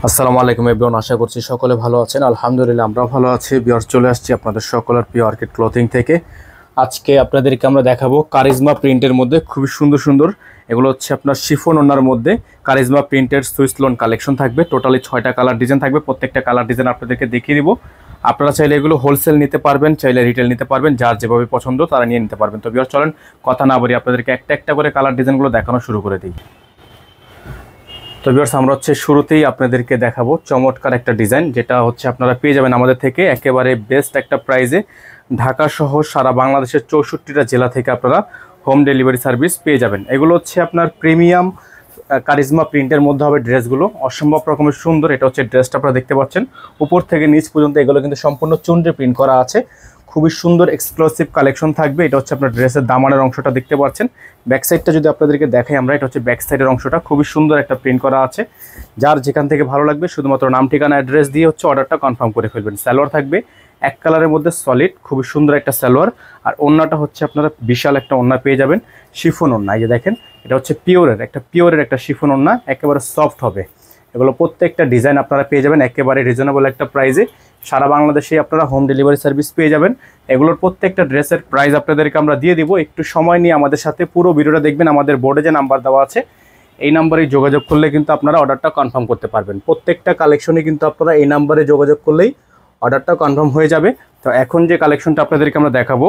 আসসালামু আলাইকুম এভরিওয়ান, আশা করছি সকলে ভালো আছেন। আলহামদুলিল্লাহ আমরা ভালো আছি। ভিউয়ার্স, চলে আসছি আপনাদের সকলের প্রিয় অর্কিড ক্লথিং থেকে। আজকে আপনাদেরকে আমরা দেখাবো কারিজমা প্রিন্টের মধ্যে খুবই সুন্দর সুন্দর, এগুলো হচ্ছে আপনার শিফন ওনার মধ্যে কারিজমা প্রিন্টের সুইস লোন কালেকশন থাকবে। টোটালি 6টা কালার ডিজাইন থাকবে, প্রত্যেকটা কালার ডিজাইন আপনাদেরকে দেখিয়ে দিব। আপনারা চাইলে এগুলো হোলসেল নিতে পারবেন, চাইলে রিটেল নিতে পারবেন, যার যেভাবে পছন্দ তারা নিয়ে নিতে পারবেন। তো ভিউয়ার্স চলেন কথা না বলি আপনাদেরকে একটা একটা করে কালার ডিজাইনগুলো দেখানো শুরু করে দিই। তো ভিউয়ার্স, আমরা হচ্ছে শুরুতেই আপনাদেরকে দেখাবো চমৎকার একটা ডিজাইন, যেটা হচ্ছে আপনারা পেয়ে যাবেন আমাদের থেকে একেবারে বেস্ট একটা প্রাইজে। ঢাকা সহ সারা বাংলাদেশের 64টা জেলা থেকে আপনারা হোম ডেলিভারি সার্ভিস পেয়ে যাবেন। এগুলো হচ্ছে আপনার প্রিমিয়াম কারিজমা প্রিন্টের মধ্যে হবে ড্রেসগুলো, অসম্ভব রকমের সুন্দর। এটা হচ্ছে ড্রেসটা আপনারা দেখতে পাচ্ছেন, উপর থেকে নিচ পর্যন্ত এগুলো কিন্তু সম্পূর্ণ চুনরে প্রিন্ট করা আছে। খুবই সুন্দর এক্সক্লুসিভ কালেকশন থাকবে। এটা হচ্ছে আপনার ড্রেসের দামানের অংশটা দেখতে পাচ্ছেন। ব্যাক সাইডটা যদি আপনাদেরকে দেখাই আমরা, এটা হচ্ছে ব্যাক সাইডের অংশটা, খুবই সুন্দর একটা প্রিন্ট করা আছে। যার যেখান থেকে ভালো লাগবে শুধুমাত্র নাম ঠিকানা অ্যাড্রেস দিয়ে হচ্ছে অর্ডারটা কনফার্ম করে ফেলবেন। সালোয়ার থাকবে এক কালারের মধ্যে সলিড, খুবই সুন্দর একটা সালোয়ার। আর ওড়নাটা হচ্ছে আপনারা বিশাল একটা ওড়না পেয়ে যাবেন, শিফন ওড়না। এই যে দেখেন, এটা হচ্ছে পিওরের একটা শিফন ওড়না, একেবারে সফট হবে। এগুলো প্রত্যেকটা ডিজাইন আপনারা পেয়ে যাবেন একেবারে রিজনেবল একটা প্রাইসে। সারা বাংলাদেশে আপনারা হোম ডেলিভারি সার্ভিস পেয়ে যাবেন। এগুলোর প্রত্যেকটা ড্রেসের প্রাইস আপনাদেরকে আমরা দিয়ে দিব। একটু সময় নিয়ে আমাদের সাথে পুরো ভিডিওটা দেখবেন। আমাদের বোর্ডে যে নাম্বার দেওয়া আছে এই নাম্বারে যোগাযোগ করলে কিন্তু আপনারা অর্ডারটা কনফার্ম করতে পারবেন। প্রত্যেকটা কালেকশনে কিন্তু আপনারা এই নাম্বারে যোগাযোগ করলেই অর্ডারটা কনফার্ম হয়ে যাবে। তো এখন যে কালেকশনটা আপনাদেরকে আমরা দেখাবো,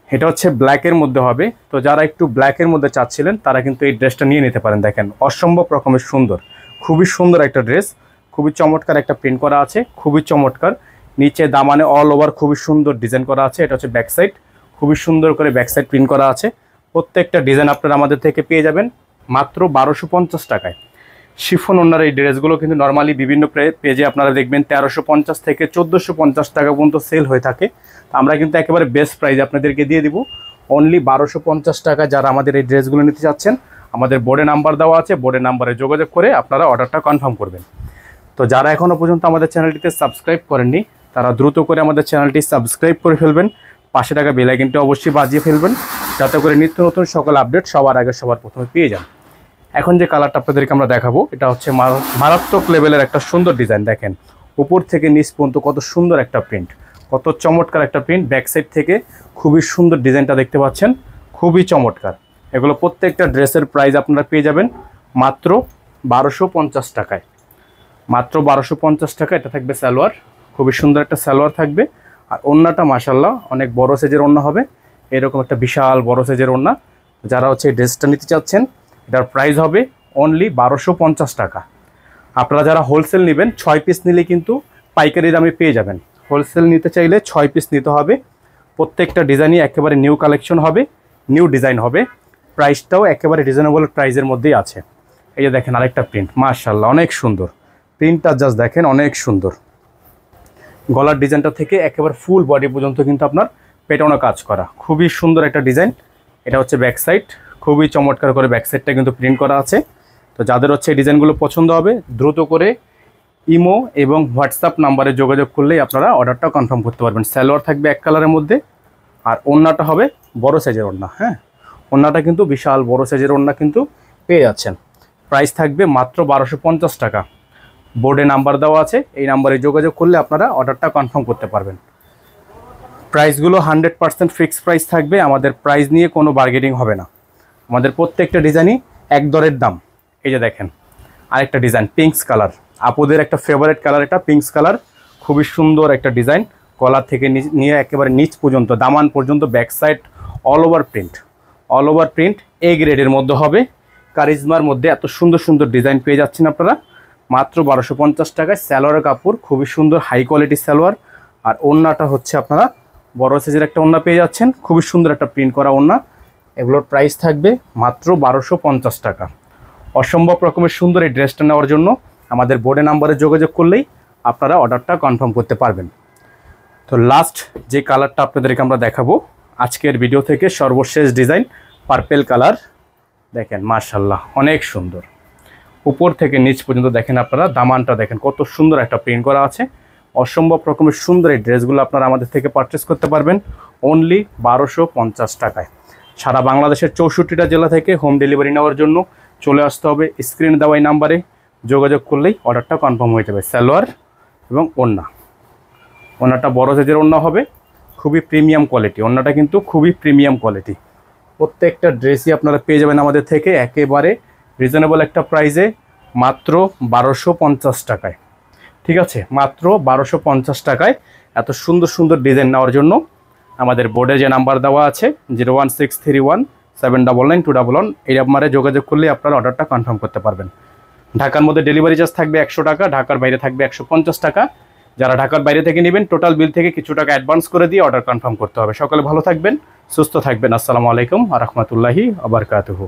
এটা হচ্ছে ব্ল্যাকের মধ্যে হবে। তো যারা একটু ব্ল্যাকের মধ্যে চাচ্ছিলেন তারা কিন্তু এই ড্রেসটা নিয়ে নিতে পারেন। দেখেন অসম্ভব রকমের সুন্দর, খুবই সুন্দর একটা ড্রেস, খুবই চমৎকার একটা প্রিন্ট করা আছে, খুবই চমৎকার। নিচে দামানে অল ওভার খুবই সুন্দর ডিজাইন করা আছে। এটা হচ্ছে ব্যাক সাইড, খুবই সুন্দর করে ব্যাক সাইড প্রিন্ট করা আছে। প্রত্যেকটা ডিজাইন আপনারা আমাদের থেকে পেয়ে যাবেন মাত্র 1250 টাকায়। শিফন ওনার এই ড্রেসগুলো কিন্তু নর্মালি বিভিন্ন পেজে আপনারা দেখবেন 1350 থেকে 1450 টাকা পর্যন্ত সেল হয়ে থাকে। আমরা কিন্তু একেবারে বেস্ট প্রাইজে আপনাদেরকে দিয়ে দিব, অনলি 1250 টাকা। যারা আমাদের এই ড্রেসগুলো নিতে চাচ্ছেন আমাদের বোর্ডে নাম্বার দেওয়া আছে, বোর্ডের নাম্বারে যোগাযোগ করে আপনারা অর্ডারটা কনফার্ম করবেন। তো যারা এখনও পর্যন্ত আমাদের চ্যানেলটিতে সাবস্ক্রাইব করেননি তারা দ্রুত করে আমাদের চ্যানেলটি সাবস্ক্রাইব করে ফেলবেন, পাশে টাকা বেল আইকনটি অবশ্যই বাজিয়ে ফেলবেন, যাতে করে নিত্য নতুন সকল আপডেট সবার আগে সবার প্রথমে পেয়ে যান। এখন যে কালারটা আপনাদেরকে আমরা দেখাবো, এটা হচ্ছে মারাত্মক লেভেলের একটা সুন্দর ডিজাইন। দেখেন উপর থেকে নিচ পর্যন্ত কত সুন্দর একটা প্রিন্ট, কত চমৎকার একটা প্রিন্ট। ব্যাক সাইড থেকে খুবই সুন্দর ডিজাইনটা দেখতে পাচ্ছেন, খুবই চমৎকার। এগুলো প্রত্যেকটা ড্রেসের প্রাইস আপনারা পেয়ে যাবেন মাত্র 1250 টাকায়, মাত্র 1250 টাকা। এটা থাকবে সালোয়ার, খুবই সুন্দর একটা সালোয়ার থাকবে। আর ওড়নাটা মাশাআল্লাহ অনেক বড় সাইজের ওড়না হবে, এরকম একটা বিশাল বড় সাইজের ওড়না। যারা হচ্ছে এই ড্রেসটা নিতে চাচ্ছেন এটার প্রাইস হবে অনলি 1250 টাকা। আপনারা যারা হোলসেল নেবেন 6 পিস নিলে কিন্তু পাইকারি দামে পেয়ে যাবেন। হোলসেল নিতে চাইলে 6 পিস নিতে হবে। প্রত্যেকটা ডিজাইনই একেবারে নিউ কালেকশন হবে, নিউ ডিজাইন হবে। প্রাইসটাও একেবারে রিজনেবল প্রাইসের মধ্যেই আছে। এই যে দেখেন আরেকটা প্রিন্ট, মাশাআল্লাহ অনেক সুন্দর প্রিন্টটা, জাস্ট দেখেন অনেক সুন্দর। গলার ডিজাইনটা থেকে একেবারে ফুল বডি পর্যন্ত কিন্তু আপনার পেটানো কাজ করা, খুবই সুন্দর একটা ডিজাইন। এটা হচ্ছে ব্যাক সাইড, খুবই চমৎকার করে ব্যাক সাইডটা কিন্তু প্রিন্ট করা আছে। তো যাদের হচ্ছে এই ডিজাইনগুলো পছন্দ হবে দ্রুত করে ইমো এবং হোয়াটসঅ্যাপ নাম্বারে যোগাযোগ করলেই আপনারা অর্ডারটা কনফার্ম করতে পারবেন। সালোয়ার থাকবে এক কালারের মধ্যে, আর ওড়নাটা হবে বড় সাইজের ওড়না। হ্যাঁ, ওড়নাটা কিন্তু বিশাল বড় সাইজের ওড়না কিন্তু পেয়ে যাচ্ছেন। প্রাইস থাকবে মাত্র 1250 টাকা। বোর্ডে নাম্বার দেওয়া আছে, এই নাম্বারে যোগাযোগ করলে আপনারা অর্ডারটা কনফার্ম করতে পারবেন। প্রাইসগুলো 100% ফিক্সড প্রাইস থাকবে, আমাদের প্রাইস নিয়ে কোনো বার্গেনিং হবে না। আমাদের প্রত্যেকটা ডিজাইনই এক দরের দাম। এই যে দেখেন আরেকটা ডিজাইন, পিঙ্কস কালার, আপুদের একটা ফেভারিট কালার, এটা পিঙ্কস কালার, খুবই সুন্দর একটা ডিজাইন। গলা থেকে নিয়ে একেবারে নিচ পর্যন্ত দামান পর্যন্ত back side all over print A গ্রেডের মধ্যে হবে। কারিজমার মধ্যে এত সুন্দর সুন্দর ডিজাইন পেয়ে যাচ্ছেন আপনারা মাত্র 1250 টাকায়। সালোয়ারের কাপড় খুবই সুন্দর হাই কোয়ালিটির সালোয়ার। আর ওড়নাটা হচ্ছে আপনারা বড় সাইজের একটা ওড়না পেয়ে যাচ্ছেন, খুবই সুন্দর একটা প্রিন্ট করা ওড়না। এগুলোর প্রাইস থাকবে মাত্র 1250 টাকা। অসম্ভব রকমের সুন্দর এই ড্রেসটা নেওয়ার জন্য আমাদের বোর্ডে নাম্বারে যোগাযোগ করলেই আপনারা অর্ডারটা কনফার্ম করতে পারবেন। তো লাস্ট যে কালারটা আপনাদেরকে আমরা দেখাবো আজকের ভিডিও থেকে, সর্বশেষ ডিজাইন পার্পেল কালার। দেখেন মাশাআল্লাহ অনেক সুন্দর, উপর থেকে নিচ পর্যন্ত দেখেন আপনারা দামানটা দেখেন কত সুন্দর একটা প্রিন্ট করা আছে। অসম্ভব রকমের সুন্দর এই ড্রেসগুলো আপনারা আমাদের থেকে পারচেস করতে পারবেন অনলি 1250 টাকায়। সারা বাংলাদেশের 64টা জেলা থেকে হোম ডেলিভারি নেওয়ার জন্য চলে আসতে হবে স্ক্রিনে দেওয়া এই নাম্বারে। যোগাযোগ করলেই অর্ডারটা কনফার্ম হয়ে যাবে। সালোয়ার এবং ওড়নাটা বড় সাইজের ওড়না হবে, খুবই প্রিমিয়াম কোয়ালিটি। ওড়নাটা কিন্তু খুবই প্রিমিয়াম কোয়ালিটি। প্রত্যেকটা ড্রেসই আপনারা পেয়ে যাবেন আমাদের থেকে একেবারে রিজনেবল একটা প্রাইসে, মাত্র 1250 টাকায়। ঠিক আছে, মাত্র 1250 টাকায় এত সুন্দর সুন্দর ডিজাইন নেওয়ার জন্য আমাদের বোর্ডে যে নাম্বার দেওয়া আছে 01631 799 211, এই নাম্বারে যোগাযোগ করলে আপনারা অর্ডারটা কনফার্ম করতে পারবেন। ঢাকার মধ্যে ডেলিভারি চার্জ থাকবে 100 টাকা, ঢাকার বাইরে থাকবে 150 টাকা। যারা ঢাকার বাইরে থেকে নেবেন টোটাল বিল থেকে কিছু টাকা অ্যাডভান্স করে দিয়ে অর্ডার কনফার্ম করতে হবে। সকলে ভালো থাকবেন, সুস্থ থাকবেন। আসসালামু আলাইকুম ওয়া রাহমাতুল্লাহি ওয়া বারাকাতুহু।